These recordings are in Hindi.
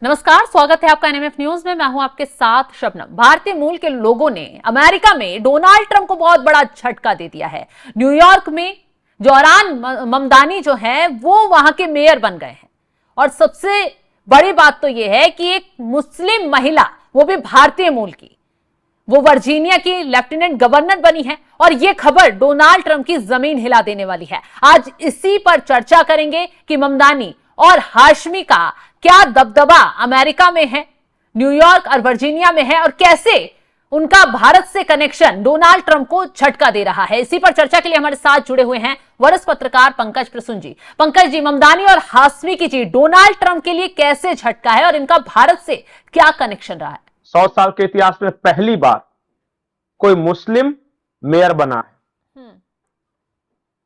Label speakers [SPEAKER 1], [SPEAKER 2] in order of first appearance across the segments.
[SPEAKER 1] नमस्कार, स्वागत है आपका एनएमएफ न्यूज में। मैं हूं आपके साथ शबनम। भारतीय मूल के लोगों ने अमेरिका में डोनाल्ड ट्रंप को बहुत बड़ा झटका दे दिया है। न्यूयॉर्क में जोहरान ममदानी जो है वो वहां के मेयर बन गए हैं और सबसे बड़ी बात तो यह है कि एक मुस्लिम महिला, वो भी भारतीय मूल की, वो वर्जीनिया की लेफ्टिनेंट गवर्नर बनी है और यह खबर डोनाल्ड ट्रंप की जमीन हिला देने वाली है। आज इसी पर चर्चा करेंगे कि ममदानी और हाशमी का क्या दबदबा अमेरिका में है, न्यूयॉर्क और वर्जीनिया में है और कैसे उनका भारत से कनेक्शन डोनाल्ड ट्रंप को झटका दे रहा है। इसी पर चर्चा के लिए हमारे साथ जुड़े हुए हैं वरिष्ठ पत्रकार पंकज प्रसून जी। पंकज जी, ममदानी और हाशमी की जीत डोनाल्ड ट्रंप के लिए कैसे झटका है और इनका भारत से क्या कनेक्शन रहा है?
[SPEAKER 2] 100 साल के इतिहास में पहली बार कोई मुस्लिम मेयर बना है,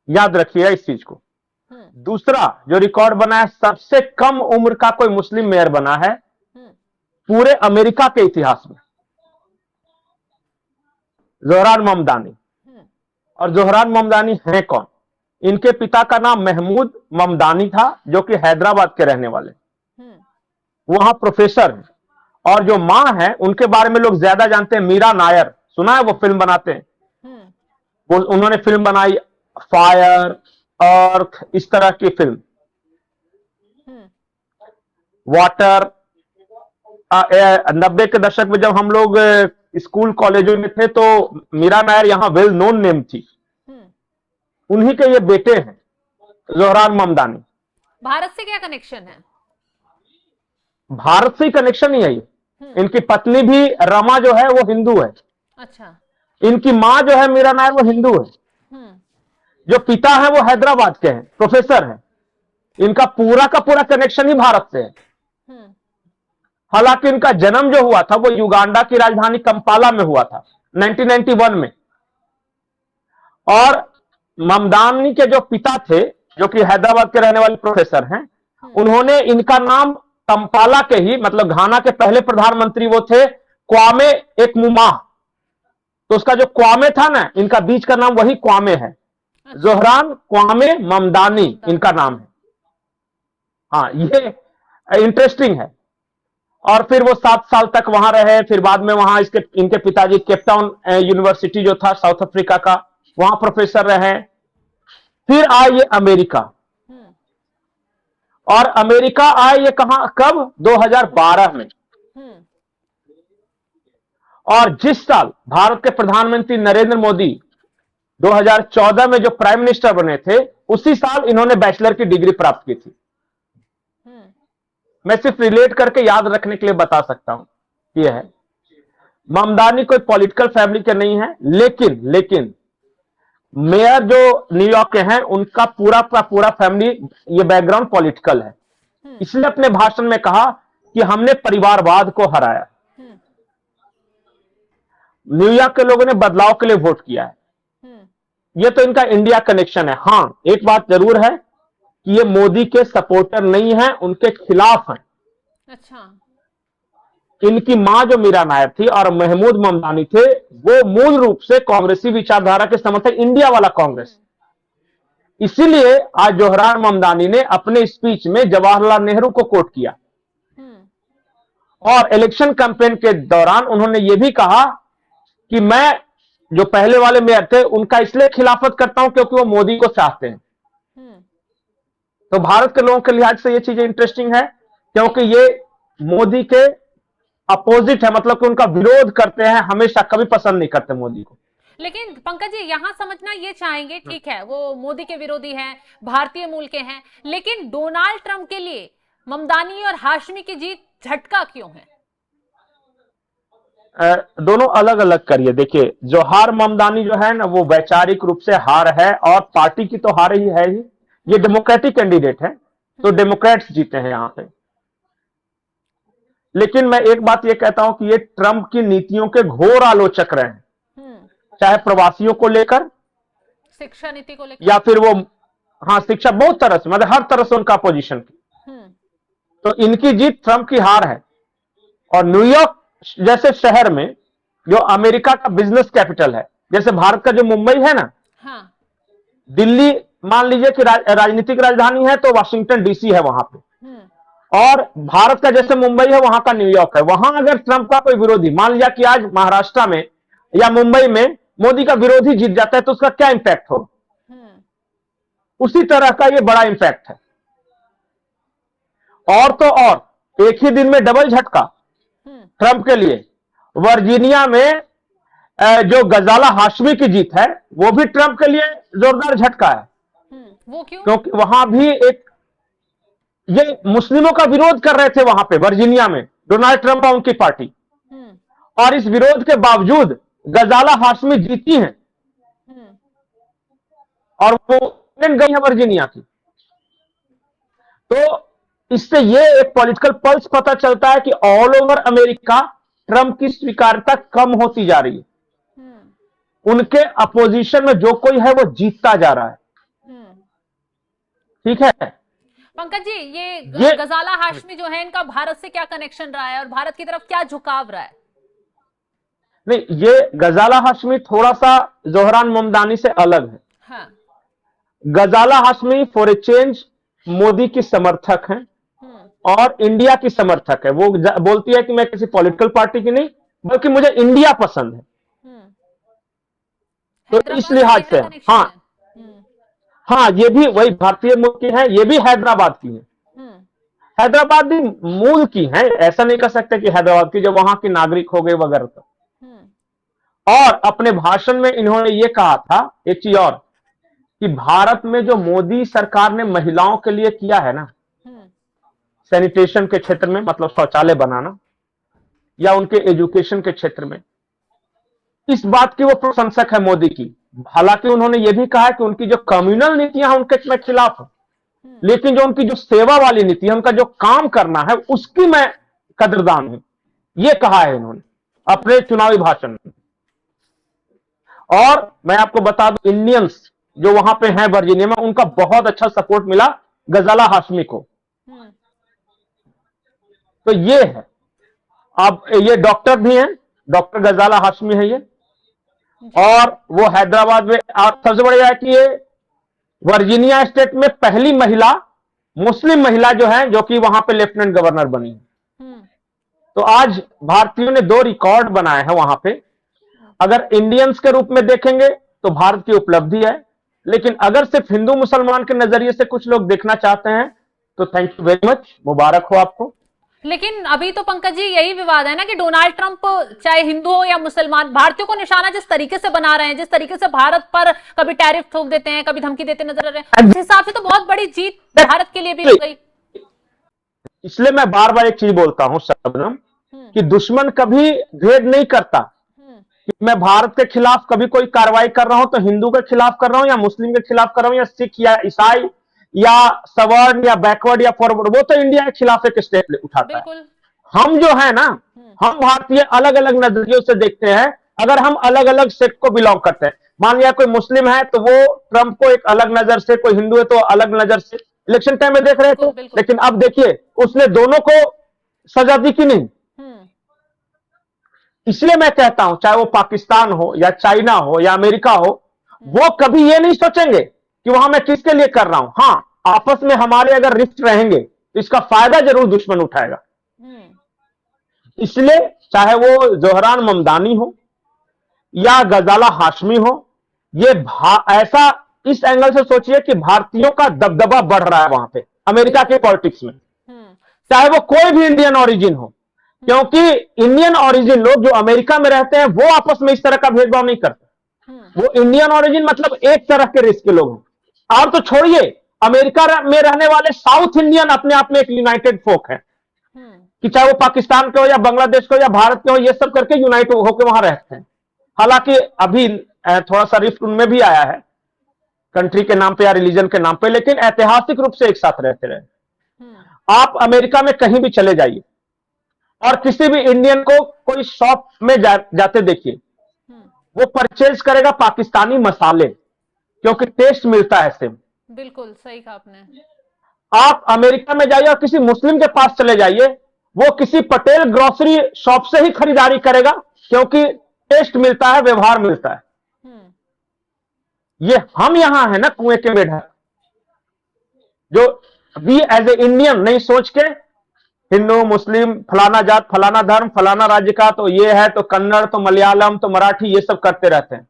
[SPEAKER 2] याद रखिएगा इस चीज को। दूसरा जो रिकॉर्ड बना है, सबसे कम उम्र का कोई मुस्लिम मेयर बना है पूरे अमेरिका के इतिहास में, जोहरान ममदानी। और जोहरान ममदानी है कौन? इनके पिता का नाम महमूद ममदानी था, जो कि हैदराबाद के रहने वाले, वहां प्रोफेसर हैं। और जो मां है उनके बारे में लोग ज्यादा जानते हैं, मीरा नायर, सुना है? वो फिल्म बनाते हैं, वो उन्होंने फिल्म बनाई फायर, अर्थ, इस तरह की फिल्म, वाटर। 90 के दशक में जब हम लोग स्कूल कॉलेजों में थे तो मीरा नायर यहां वेल नोन नेम थी। उन्हीं के ये बेटे हैं जोहरान ममदानी।
[SPEAKER 1] भारत से क्या कनेक्शन है?
[SPEAKER 2] भारत से कनेक्शन ही है ये। इनकी पत्नी भी रमा जो है वो हिंदू है।
[SPEAKER 1] अच्छा।
[SPEAKER 2] इनकी मां जो है मीरा नायर वो हिंदू है। जो पिता है वो हैदराबाद के हैं, प्रोफेसर हैं। इनका पूरा का पूरा कनेक्शन ही भारत से है। हालांकि इनका जन्म जो हुआ था वो युगांडा की राजधानी कंपाला में हुआ था 1991 में। और ममदानी के जो पिता थे, जो कि हैदराबाद के रहने वाले प्रोफेसर हैं, उन्होंने इनका नाम कंपाला के ही, मतलब घाना के पहले प्रधानमंत्री वो थे क्वामे एक मुमाह, तो उसका जो क्वामे था ना, इनका बीच का नाम वही क्वामे है। जोहरान क्वामे ममदानी इनका नाम है। हाँ, ये इंटरेस्टिंग है। और फिर वो 7 साल तक वहां रहे। फिर बाद में वहां इनके पिताजी केपटाउन यूनिवर्सिटी जो था साउथ अफ्रीका का, वहां प्रोफेसर रहे। फिर आए ये अमेरिका। और अमेरिका आए ये कहां, कब? 2012 में। और जिस साल भारत के प्रधानमंत्री नरेंद्र मोदी 2014 में जो प्राइम मिनिस्टर बने थे, उसी साल इन्होंने बैचलर की डिग्री प्राप्त की थी। मैं सिर्फ रिलेट करके याद रखने के लिए बता सकता हूं। यह है, ममदानी कोई पॉलिटिकल फैमिली के नहीं है, लेकिन मेयर जो न्यूयॉर्क के हैं उनका पूरा का पूरा फैमिली, ये बैकग्राउंड पॉलिटिकल है। इसलिए अपने भाषण में कहा कि हमने परिवारवाद को हराया। न्यूयॉर्क के लोगों ने बदलाव के लिए वोट किया है। ये तो इनका इंडिया कनेक्शन है। हां, एक बात जरूर है कि ये मोदी के सपोर्टर नहीं है, उनके खिलाफ हैं।
[SPEAKER 1] अच्छा।
[SPEAKER 2] इनकी मां जो मीरा नायर थी और महमूद ममदानी थे, वो मूल रूप से कांग्रेसी विचारधारा के समर्थक, इंडिया वाला कांग्रेस। इसीलिए आज जोहरान ममदानी ने अपने स्पीच में जवाहरलाल नेहरू को कोट किया। और इलेक्शन कैंपेन के दौरान उन्होंने यह भी कहा कि मैं जो पहले वाले मेयर थे उनका इसलिए खिलाफत करता हूं क्योंकि वो मोदी को चाहते हैं। तो भारत के लोगों के लिहाज से ये चीजें इंटरेस्टिंग है, क्योंकि ये मोदी के अपोजिट है, मतलब कि उनका विरोध करते हैं, हमेशा कभी पसंद नहीं करते मोदी को।
[SPEAKER 1] लेकिन पंकज जी, यहां समझना ये चाहेंगे, ठीक है वो मोदी के विरोधी हैं, भारतीय मूल के हैं, लेकिन डोनाल्ड ट्रंप के लिए ममदानी और हाशमी की जीत झटका क्यों है?
[SPEAKER 2] दोनों अलग अलग करिए। देखिए, जोहार ममदानी जो है ना, वो वैचारिक रूप से हार है और पार्टी की तो हार ही है ही। ये डेमोक्रेटिक कैंडिडेट है, तो डेमोक्रेट्स जीते हैं यहां पे। लेकिन मैं एक बात ये कहता हूं कि ये ट्रंप की नीतियों के घोर आलोचक रहे हैं, चाहे प्रवासियों को लेकर,
[SPEAKER 1] शिक्षा नीति को लेकर,
[SPEAKER 2] या फिर वो, हाँ, शिक्षा, बहुत तरह से, मतलब हर तरह से उनका अपोजिशन की। तो इनकी जीत ट्रंप की हार है। और न्यूयॉर्क जैसे शहर में, जो अमेरिका का बिजनेस कैपिटल है, जैसे भारत का जो मुंबई है ना,
[SPEAKER 1] हाँ।
[SPEAKER 2] दिल्ली मान लीजिए कि राजनीतिक राजधानी है, तो वाशिंगटन डीसी है वहां पे। और भारत का जैसे मुंबई है, वहां का न्यूयॉर्क है। वहां अगर ट्रंप का कोई विरोधी, मान लिया कि आज महाराष्ट्र में या मुंबई में मोदी का विरोधी जीत जाता है, तो उसका क्या इंपैक्ट होगा? उसी तरह का ये बड़ा इंपैक्ट है। और तो और एक ही दिन में डबल झटका ट्रंप के लिए। वर्जीनिया में जो गजाला हाशमी की जीत है, वो भी ट्रंप के लिए जोरदार झटका है।
[SPEAKER 1] वो क्यों?
[SPEAKER 2] क्योंकि वहां भी एक, ये मुस्लिमों का विरोध कर रहे थे वहां पे वर्जीनिया में, डोनाल्ड ट्रंप और उनकी पार्टी। और इस विरोध के बावजूद गजाला हाशमी जीती हैं और वो गई है वर्जीनिया की। तो इससे ये एक पॉलिटिकल पल्स पता चलता है कि ऑल ओवर अमेरिका ट्रंप की स्वीकार्यता कम होती जा रही है। उनके अपोजिशन में जो कोई है वो जीतता जा रहा है। ठीक है
[SPEAKER 1] पंकज जी, ये गजाला हाशमी जो है, इनका भारत से क्या कनेक्शन रहा है और भारत की तरफ क्या झुकाव रहा है?
[SPEAKER 2] नहीं, ये गजाला हाशमी थोड़ा सा जोहरान ममदानी से अलग है।
[SPEAKER 1] हाँ।
[SPEAKER 2] Ghazala Hashmi for a change Modi की समर्थक हैं और इंडिया की समर्थक है। वो बोलती है कि मैं किसी पॉलिटिकल पार्टी की नहीं, बल्कि मुझे इंडिया पसंद है। तो इस लिहाज से हाँ, हाँ, ये भी वही भारतीय मूल की है, ये भी हैदराबाद की है। हैदराबादी मूल की है, ऐसा नहीं कह सकते कि हैदराबाद की, जो वहां की नागरिक हो गए वगैरह। तो और अपने भाषण में इन्होंने ये कहा था एक चीज और, कि भारत में जो मोदी सरकार ने महिलाओं के लिए किया है ना, सैनिटेशन के क्षेत्र में, मतलब शौचालय बनाना, या उनके एजुकेशन के क्षेत्र में, इस बात की वो प्रशंसक है मोदी की। हालांकि उन्होंने ये भी कहा है कि उनकी जो कम्युनल नीतियां हैं उनके मैं खिलाफ हूं, लेकिन जो उनकी जो सेवा वाली नीति है, उनका जो काम करना है, उसकी मैं कदरदान हूं, ये कहा है इन्होंने अपने चुनावी भाषण में। और मैं आपको बता दूं, इंडियंस जो वहां पे हैं वर्जीनिया में, उनका बहुत अच्छा सपोर्ट मिला गजाला हाशमी को। तो ये है। अब ये डॉक्टर भी हैं, डॉक्टर गजाला हाशमी है ये, और वो हैदराबाद में। और सबसे बड़ी है कि ये वर्जीनिया स्टेट में पहली महिला, मुस्लिम महिला जो है, जो कि वहां पे लेफ्टिनेंट गवर्नर बनी है। तो आज भारतीयों ने 2 रिकॉर्ड बनाए हैं वहां पे। अगर इंडियंस के रूप में देखेंगे तो भारत की उपलब्धि है, लेकिन अगर सिर्फ हिंदू मुसलमान के नजरिए से कुछ लोग देखना चाहते हैं तो थैंक यू वेरी मच, मुबारक हो आपको।
[SPEAKER 1] लेकिन अभी तो पंकज जी यही विवाद है ना कि डोनाल्ड ट्रंप चाहे हिंदू हो या मुसलमान, भारतीयों को निशाना जिस तरीके से बना रहे हैं, जिस तरीके से भारत पर कभी टैरिफ ठोक देते हैं, कभी धमकी देते नजर आ रहे हैं, उस हिसाब से तो बहुत बड़ी जीत भारत के लिए भी हो गई।
[SPEAKER 2] इसलिए मैं बार बार एक चीज बोलता हूं शबनम, कि दुश्मन कभी भेद नहीं करता कि मैं भारत के खिलाफ कभी कोई कार्रवाई कर रहा हूं तो हिंदू के खिलाफ कर रहा हूं या मुस्लिम के खिलाफ कर रहा हूं या सिख या ईसाई या सवर्ण या बैकवर्ड या फॉरवर्ड, वो तो इंडिया के खिलाफ एक स्टेप उठाता है। हम जो है ना, हम भारतीय अलग अलग नजरियों से देखते हैं। अगर हम अलग अलग सेक्ट को बिलोंग करते हैं, मान लिया कोई मुस्लिम है तो वो ट्रंप को एक अलग नजर से, कोई हिंदू है तो अलग नजर से इलेक्शन टाइम में देख रहे थे। लेकिन अब देखिए, उसने दोनों को सजा दी कि नहीं। इसलिए मैं कहता हूं, चाहे वो पाकिस्तान हो या चाइना हो या अमेरिका हो, वो कभी ये नहीं सोचेंगे कि वहां मैं किसके लिए कर रहा हूं। हाँ, आपस में हमारे अगर रिश्ते रहेंगे तो इसका फायदा जरूर दुश्मन उठाएगा। इसलिए चाहे वो जोहरान ममदानी हो या गजाला हाशमी हो, ये ऐसा इस एंगल से सोचिए कि भारतीयों का दबदबा बढ़ रहा है वहां पे अमेरिका के पॉलिटिक्स में, चाहे वो कोई भी इंडियन ओरिजिन हो। क्योंकि इंडियन ओरिजिन लोग जो अमेरिका में रहते हैं वो आपस में इस तरह का भेदभाव नहीं करते। वो इंडियन ओरिजिन मतलब एक तरह के रिस्क के लोग हैं। और तो छोड़िए, अमेरिका में रहने वाले साउथ इंडियन अपने आप में एक यूनाइटेड फोक है, कि चाहे वो पाकिस्तान के हो या बांग्लादेश के हो या भारत के हो, ये सब करके यूनाइट होकर वहां रहते हैं। हालांकि अभी थोड़ा सा रिफ्ट उनमें भी आया है, कंट्री के नाम पे या रिलीजन के नाम पे, लेकिन ऐतिहासिक रूप से एक साथ रहते रहे। आप अमेरिका में कहीं भी चले जाइए और किसी भी इंडियन को कोई शॉप में जाते देखिए, वो परचेज करेगा पाकिस्तानी मसाले, क्योंकि टेस्ट मिलता है सेम।
[SPEAKER 1] बिल्कुल सही कहा आपने।
[SPEAKER 2] आप अमेरिका में जाइए और किसी मुस्लिम के पास चले जाइए, वो किसी पटेल ग्रोसरी शॉप से ही खरीदारी करेगा, क्योंकि टेस्ट मिलता है, व्यवहार मिलता है। ये हम यहां है ना कुएं के मेढक, जो वी एज ए इंडियन नहीं सोच के हिंदू मुस्लिम फलाना जात फलाना धर्म फलाना राज्य का तो ये है, तो कन्नड़ तो मलयालम तो मराठी, ये सब करते रहते हैं।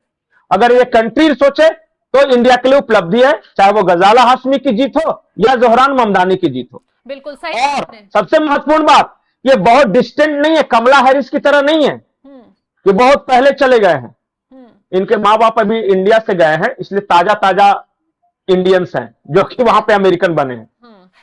[SPEAKER 2] अगर ये कंट्री सोचे तो इंडिया के लिए उपलब्धि है, चाहे वो गजाला हाशमी की जीत हो या जोहरान ममदानी की जीत हो।
[SPEAKER 1] बिल्कुल सही।
[SPEAKER 2] और सबसे महत्वपूर्ण बात, ये बहुत डिस्टेंट नहीं है, कमला हैरिस की तरह नहीं है, ये बहुत पहले चले गए हैं। इनके माँ बाप अभी इंडिया से गए हैं, इसलिए ताजा ताजा इंडियंस हैं जो कि वहां पे अमेरिकन बने हैं।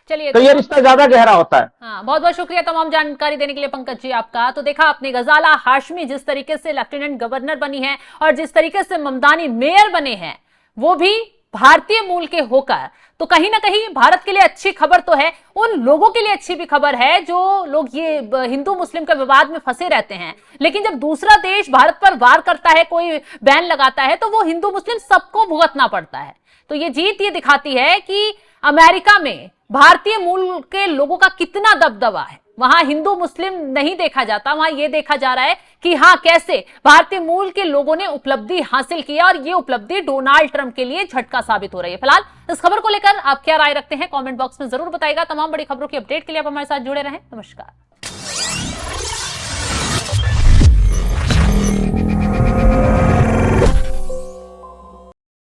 [SPEAKER 1] चलिए,
[SPEAKER 2] तो ये रिश्ता ज्यादा गहरा होता है।
[SPEAKER 1] हाँ, बहुत बहुत शुक्रिया तमाम जानकारी देने के लिए पंकज जी आपका। तो देखा आपने, गजाला हाशमी जिस तरीके से लेफ्टिनेंट गवर्नर बनी है और जिस तरीके से ममदानी मेयर बने हैं, वो भी भारतीय मूल के होकर, तो कहीं ना कहीं भारत के लिए अच्छी खबर तो है, उन लोगों के लिए अच्छी भी खबर है जो लोग ये हिंदू मुस्लिम के विवाद में फंसे रहते हैं। लेकिन जब दूसरा देश भारत पर वार करता है, कोई बैन लगाता है, तो वो हिंदू मुस्लिम सबको भुगतना पड़ता है। तो ये जीत ये दिखाती है कि अमेरिका में भारतीय मूल के लोगों का कितना दबदबा है। वहां हिंदू मुस्लिम नहीं देखा जाता, वहां यह देखा जा रहा है कि हाँ, कैसे भारतीय मूल के लोगों ने उपलब्धि हासिल किया, और ये उपलब्धि डोनाल्ड ट्रंप के लिए झटका साबित हो रही है। फिलहाल इस खबर को लेकर आप क्या राय रखते हैं, कमेंट बॉक्स में जरूर बताइएगा। तमाम बड़ी खबरों की अपडेट के लिए आप हमारे साथ जुड़े रहें। नमस्कार।